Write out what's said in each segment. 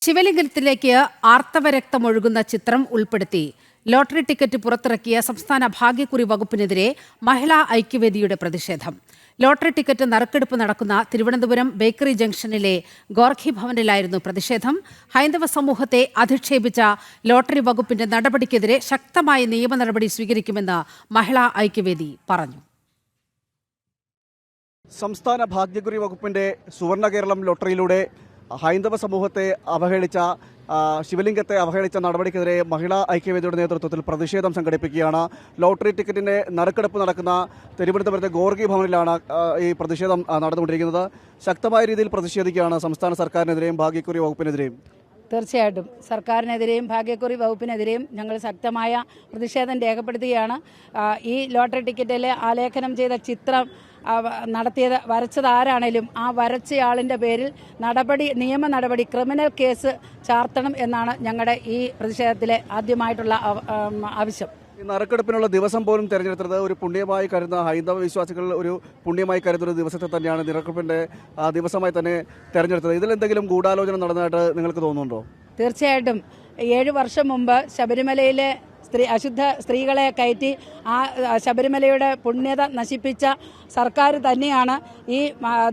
ശിവലിംഗത്തിലേക്ക് ആർത്തവരക്തമൊഴുകുന്ന ചിത്രം ഉൾപ്പെടുത്തി lottery ticket പുറത്തിറക്കിയ സംസ്ഥാന ഭാഗ്യക്കുറി വകുപ്പിനെതിരെ മഹിളാ ഐക്യവേദിയുടെ പ്രതിഷേധം. ലോട്ടറി ടിക്കറ്റ് നറുക്കെടുപ്പ് നടക്കുന്ന തിരുവനന്തപുരം ബേക്കറി ജംഗ്ഷനിലെ ഗോർഖി ഭവനിലായിരുന്നു പ്രതിഷേധം. ഹൈന്ദവ സമൂഹത്തെ അധിക്ഷേപിച്ച ലോട്ടറി വകുപ്പിന്റെ നടപടിക്കെതിരെ ശക്തമായ നിയമ നടപടി സ്വീകരിക്കുമെന്ന് മഹിളാ ഐക്യവേദി പറഞ്ഞു. സംസ്ഥാന ഭാഗ്യക്കുറി വകുപ്പിന്റെ സുവർണ കേരളം ലോട്ടറിയിലൂടെ ഹൈന്ദവ സമൂഹത്തെ അവഹേളിച്ച ശിവലിംഗത്തെ അവഹേളിച്ച നടപടിക്കെതിരെ മഹിളാ ഐക്യവേദിയുടെ നേതൃത്വത്തിൽ പ്രതിഷേധം സംഘടിപ്പിക്കുകയാണ്. ലോട്ടറി ടിക്കറ്റിന്റെ നറുക്കെടുപ്പ് നടക്കുന്ന തിരുവനന്തപുരത്തെ ഗോർഖി ഭവനിലാണ് ഈ പ്രതിഷേധം നടന്നുകൊണ്ടിരിക്കുന്നത്. ശക്തമായ രീതിയിൽ പ്രതിഷേധിക്കുകയാണ് സംസ്ഥാന സർക്കാരിനെതിരെയും ഭാഗ്യക്കുറി വകുപ്പിനെതിരെയും. തീർച്ചയായിട്ടും സർക്കാരിനെതിരെയും ഭാഗ്യക്കുറി വകുപ്പിനെതിരെയും ഞങ്ങൾ ശക്തമായ പ്രതിഷേധം രേഖപ്പെടുത്തുകയാണ്. ഈ ലോട്ടറി ടിക്കറ്റിൽ ആലേഖനം ചെയ്ത ചിത്രം വരച്ചത് ആരാണേലും ആ വരച്ചയാളിൻ്റെ പേരിൽ നിയമ നടപടി ക്രിമിനൽ കേസ് ചാർത്തണം എന്നാണ് ഞങ്ങളുടെ ഈ പ്രതിഷേധത്തിലെ ആദ്യമായിട്ടുള്ള ആവശ്യം. ഈ നറുക്കെടുപ്പിനുള്ള ദിവസം പോലും തിരഞ്ഞെടുത്തത് ഒരു പുണ്യമായി കരുതുന്ന ഹൈന്ദവ വിശ്വാസികൾ ഒരു പുണ്യമായി കരുതുന്ന ദിവസത്തെ തന്നെയാണ് നറുക്കെടുപ്പിന്റെ ദിവസമായി തന്നെ തിരഞ്ഞെടുത്തത്. ഇതിലെന്തെങ്കിലും ഗൂഢാലോചന നടന്നതായിട്ട് നിങ്ങൾക്ക് തോന്നുന്നുണ്ടോ? തീർച്ചയായിട്ടും 7 വർഷം മുമ്പ് ശബരിമലയിലെ അശുദ്ധ സ്ത്രീകളെ കയറ്റി ആ ശബരിമലയുടെ പുണ്യത നശിപ്പിച്ച സർക്കാർ തന്നെയാണ് ഈ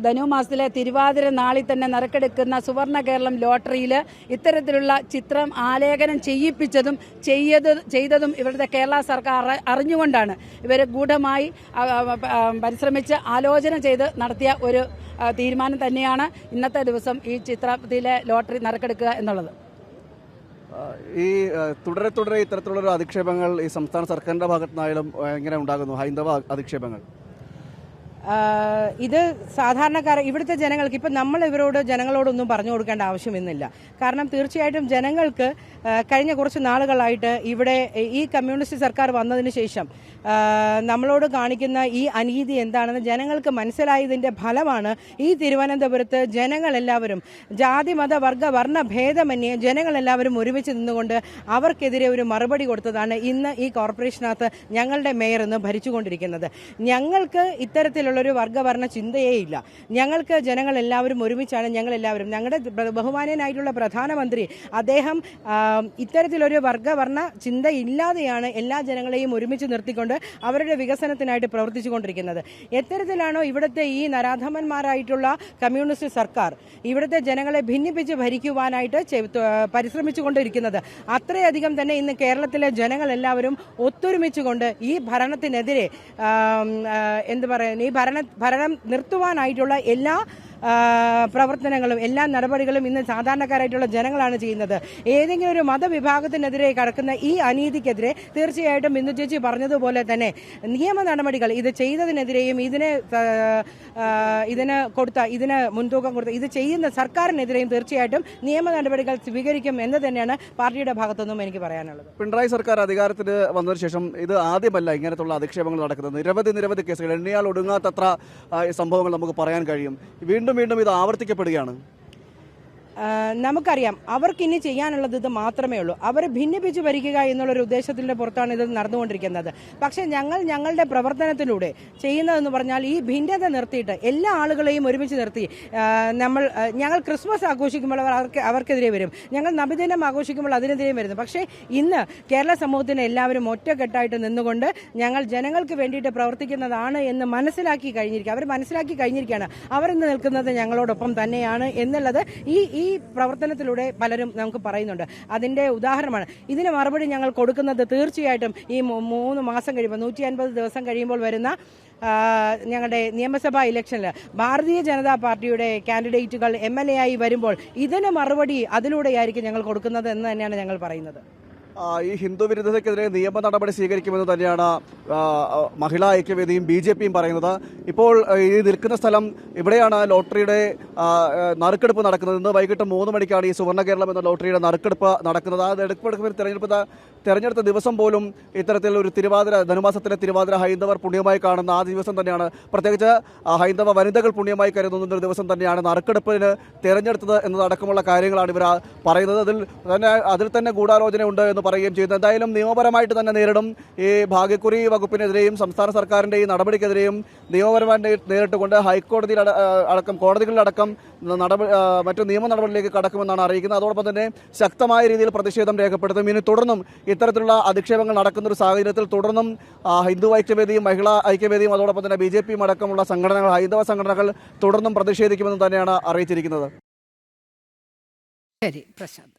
ധനുമാസത്തിലെ തിരുവാതിര നാളിൽ തന്നെ നറുക്കെടുക്കുന്ന സുവർണ കേരളം ലോട്ടറിയിൽ ഇത്തരത്തിലുള്ള ചിത്രം ആലേഖനം ചെയ്യിപ്പിച്ചതും ചെയ്തതും ഇവരുടെ കേരള സർക്കാർ അറിഞ്ഞുകൊണ്ടാണ്. ഇവർ ഗൂഢമായി പരിശ്രമിച്ച് ആലോചന ചെയ്ത് നടത്തിയ ഒരു തീരുമാനം തന്നെയാണ് ഇന്നത്തെ ദിവസം ഈ ചിത്രത്തിലെ ലോട്ടറി നറുക്കെടുക്കുക എന്നുള്ളത്. ഈ തുടരെ ഇത്തരത്തിലുള്ള അധിക്ഷേപങ്ങൾ ഈ സംസ്ഥാന സർക്കാരിന്റെ ഭാഗത്തുനിന്നായാലും എങ്ങനെ ഉണ്ടാകുന്നു ഹൈന്ദവ അധിക്ഷേപങ്ങൾ? ഇത് സാധാരണക്കാർ ഇവിടുത്തെ ജനങ്ങൾക്ക് ഇപ്പം നമ്മൾ ജനങ്ങളോടൊന്നും പറഞ്ഞു കൊടുക്കേണ്ട ആവശ്യമൊന്നുമില്ല. കാരണം തീർച്ചയായിട്ടും ജനങ്ങൾക്ക് കഴിഞ്ഞ കുറച്ച് നാളുകളായിട്ട് ഇവിടെ ഈ കമ്മ്യൂണിസ്റ്റ് സർക്കാർ വന്നതിന് ശേഷം നമ്മളോട് കാണിക്കുന്ന ഈ അനീതി എന്താണെന്ന് ജനങ്ങൾക്ക് മനസ്സിലായതിൻ്റെ ഫലമാണ് ഈ തിരുവനന്തപുരത്ത് ജനങ്ങളെല്ലാവരും ജാതി മത വർഗ വർണ്ണ ഭേദമന്യേ ജനങ്ങളെല്ലാവരും ഒരുമിച്ച് നിന്നുകൊണ്ട് അവർക്കെതിരെ ഒരു മറുപടി കൊടുത്തതാണ് ഇന്ന് ഈ കോർപ്പറേഷനകത്ത് ഞങ്ങളുടെ മേയർ ഇന്ന് ഭരിച്ചുകൊണ്ടിരിക്കുന്നത്. ഞങ്ങൾക്ക് ഇത്തരത്തിലുള്ളൊരു വർഗവർണ്ണ ചിന്തയേ ഇല്ല. ഞങ്ങൾക്ക് ജനങ്ങളെല്ലാവരും ഒരുമിച്ചാണ്. ഞങ്ങളുടെ ബഹുമാന്യനായിട്ടുള്ള പ്രധാനമന്ത്രി അദ്ദേഹം ഇത്തരത്തിലൊരു വർഗവർണ്ണ ചിന്ത ഇല്ലാതെയാണ് എല്ലാ ജനങ്ങളെയും ഒരുമിച്ച് നിർത്തിക്കൊണ്ട് അവരുടെ വികസനത്തിനായിട്ട് പ്രവർത്തിച്ചുകൊണ്ടിരിക്കുന്നത്. എത്തരത്തിലാണോ ഇവിടുത്തെ ഈ നരാധമന്മാരായിട്ടുള്ള കമ്മ്യൂണിസ്റ്റ് സർക്കാർ ഇവിടുത്തെ ജനങ്ങളെ ഭിന്നിപ്പിച്ച് ഭരിക്കുവാനായിട്ട് പരിശ്രമിച്ചുകൊണ്ടിരിക്കുന്നത്, അത്രയധികം തന്നെ ഇന്ന് കേരളത്തിലെ ജനങ്ങളെല്ലാവരും ഒത്തൊരുമിച്ചുകൊണ്ട് ഈ ഭരണത്തിനെതിരെ ഈ ഭരണം നിർത്തുവാനായിട്ടുള്ള എല്ലാ പ്രവർത്തനങ്ങളും എല്ലാ നടപടികളും ഇന്ന് സാധാരണക്കാരായിട്ടുള്ള ജനങ്ങളാണ് ചെയ്യുന്നത്. ഏതെങ്കിലും ഒരു മതവിഭാഗത്തിനെതിരെ കടക്കുന്ന ഈ അനീതിക്കെതിരെ തീർച്ചയായിട്ടും ബിന്ദു ചേച്ചി പറഞ്ഞതുപോലെ തന്നെ നിയമ നടപടികൾ ഇത് ചെയ്തതിനെതിരെയും ഇതിന് മുൻതൂക്കം കൊടുത്ത ഇത് ചെയ്യുന്ന സർക്കാരിനെതിരെയും തീർച്ചയായിട്ടും നിയമ നടപടികൾ സ്വീകരിക്കും എന്ന് തന്നെയാണ് പാർട്ടിയുടെ ഭാഗത്തുനിന്നും എനിക്ക് പറയാനുള്ളത്. പിണറായി സർക്കാർ അധികാരത്തിൽ വന്നതിന് ശേഷം ഇത് ആദ്യമല്ല ഇങ്ങനത്തുള്ള അധിക്ഷേപങ്ങൾ നടക്കുന്നത്. നിരവധി കേസുകൾ എണ്ണിയാൽ ഒടുങ്ങാത്തത്ര സംഭവങ്ങൾ നമുക്ക് പറയാൻ കഴിയും. വീണ്ടും ഇത് ആവർത്തിക്കപ്പെടുകയാണ്. നമുക്കറിയാം അവർക്കിനി ചെയ്യാനുള്ളത് ഇത് മാത്രമേ ഉള്ളൂ. അവരെ ഭിന്നിപ്പിച്ച് ഭരിക്കുക എന്നുള്ളൊരു ഉദ്ദേശത്തിൻ്റെ പുറത്താണ് ഇത് നടന്നുകൊണ്ടിരിക്കുന്നത്. പക്ഷേ ഞങ്ങളുടെ പ്രവർത്തനത്തിലൂടെ ചെയ്യുന്നതെന്ന് പറഞ്ഞാൽ ഈ ഭിന്നത നിർത്തിയിട്ട് എല്ലാ ആളുകളെയും ഒരുമിച്ച് നിർത്തി ഞങ്ങൾ ക്രിസ്മസ് ആഘോഷിക്കുമ്പോൾ അവർക്കെതിരെ വരും, ഞങ്ങൾ നബിദിനം ആഘോഷിക്കുമ്പോൾ അതിനെതിരെയും വരുന്നു. പക്ഷേ ഇന്ന് കേരള സമൂഹത്തിന് എല്ലാവരും ഒറ്റക്കെട്ടായിട്ട് നിന്നുകൊണ്ട് ഞങ്ങൾ ജനങ്ങൾക്ക് വേണ്ടിയിട്ട് പ്രവർത്തിക്കുന്നതാണ് എന്ന് മനസ്സിലാക്കി കഴിഞ്ഞിരിക്കുകയാണ്. അവരിന്ന് നിൽക്കുന്നത് ഞങ്ങളോടൊപ്പം തന്നെയാണ് എന്നുള്ളത് ഈ പ്രവർത്തനത്തിലൂടെ പലരും നമുക്ക് പറയുന്നുണ്ട്. അതിന്റെ ഉദാഹരണമാണ്. ഇതിന് മറുപടി ഞങ്ങൾ കൊടുക്കുന്നത് തീർച്ചയായിട്ടും ഈ 3 മാസം കഴിയുമ്പോൾ 150 ദിവസം കഴിയുമ്പോൾ വരുന്ന ഞങ്ങളുടെ നിയമസഭാ ഇലക്ഷനിൽ ഭാരതീയ ജനതാ പാർട്ടിയുടെ കാൻഡിഡേറ്റുകൾ MLA ആയി വരുമ്പോൾ ഇതിന് മറുപടി അതിലൂടെയായിരിക്കും ഞങ്ങൾ കൊടുക്കുന്നത് എന്ന് തന്നെയാണ് ഞങ്ങൾ പറയുന്നത്. ഈ ഹിന്ദു വിരുദ്ധതയ്ക്കെതിരെ നിയമ നടപടി സ്വീകരിക്കുമെന്ന് തന്നെയാണ് മഹിളാ ഐക്യവേദിയും BJPയും പറയുന്നത്. ഇപ്പോൾ ഈ നിൽക്കുന്ന സ്ഥലം ഇവിടെയാണ് ലോട്ടറിയുടെ നറുക്കെടുപ്പ് നടക്കുന്നത്. ഇന്ന് വൈകിട്ട് 3 മണിക്കാണ് ഈ സുവർണ കേരളം എന്ന ലോട്ടറിയുടെ നറുക്കെടുപ്പ് നടക്കുന്നത്. ആ തെരഞ്ഞെടുത്ത ദിവസം പോലും ഇത്തരത്തിൽ ഒരു ധനുമാസത്തിലെ തിരുവാതിര ഹൈന്ദവർ പുണ്യമായി കാണുന്ന ആ ദിവസം തന്നെയാണ്, പ്രത്യേകിച്ച് ഹൈന്ദവ വനിതകൾ പുണ്യമായി കരുതുന്ന ഒരു ദിവസം തന്നെയാണ് നറുക്കെടുപ്പിന് തെരഞ്ഞെടുത്തത് എന്നതടക്കമുള്ള കാര്യങ്ങളാണ് ഇവർ പറയുന്നത്. അതിൽ തന്നെ ഗൂഢാലോചന ഉണ്ട് എന്ന് പറയുകയും ചെയ്യുന്നത്. എന്തായാലും നിയമപരമായിട്ട് തന്നെ നേരിടും. ഈ ഭാഗ്യക്കുറി വകുപ്പിനെതിരെയും സംസ്ഥാന സർക്കാരിൻ്റെ ഈ നടപടിക്കെതിരെയും നിയമപരമായിട്ട് നേരിട്ടുകൊണ്ട് ഹൈക്കോടതിയിൽ അടക്കം കോടതികളിലടക്കം മറ്റു നിയമ നടപടിയിലേക്ക് കടക്കുമെന്നാണ് അറിയിക്കുന്നത്. അതോടൊപ്പം തന്നെ ശക്തമായ രീതിയിൽ പ്രതിഷേധം രേഖപ്പെടുത്തും. ഇനി തുടർന്നും ഇത്തരത്തിലുള്ള അധിക്ഷേപങ്ങൾ നടക്കുന്ന ഒരു സാഹചര്യത്തിൽ തുടർന്നും ഹിന്ദു ഐക്യവേദിയും മഹിളാ ഐക്യവേദിയും അതോടൊപ്പം തന്നെ BJP അടക്കമുള്ള സംഘടനകൾ, ഹൈന്ദവ സംഘടനകൾ തുടർന്നും പ്രതിഷേധിക്കുമെന്ന് തന്നെയാണ് അറിയിച്ചിരിക്കുന്നത്. ശരി പ്രശാന്ത്.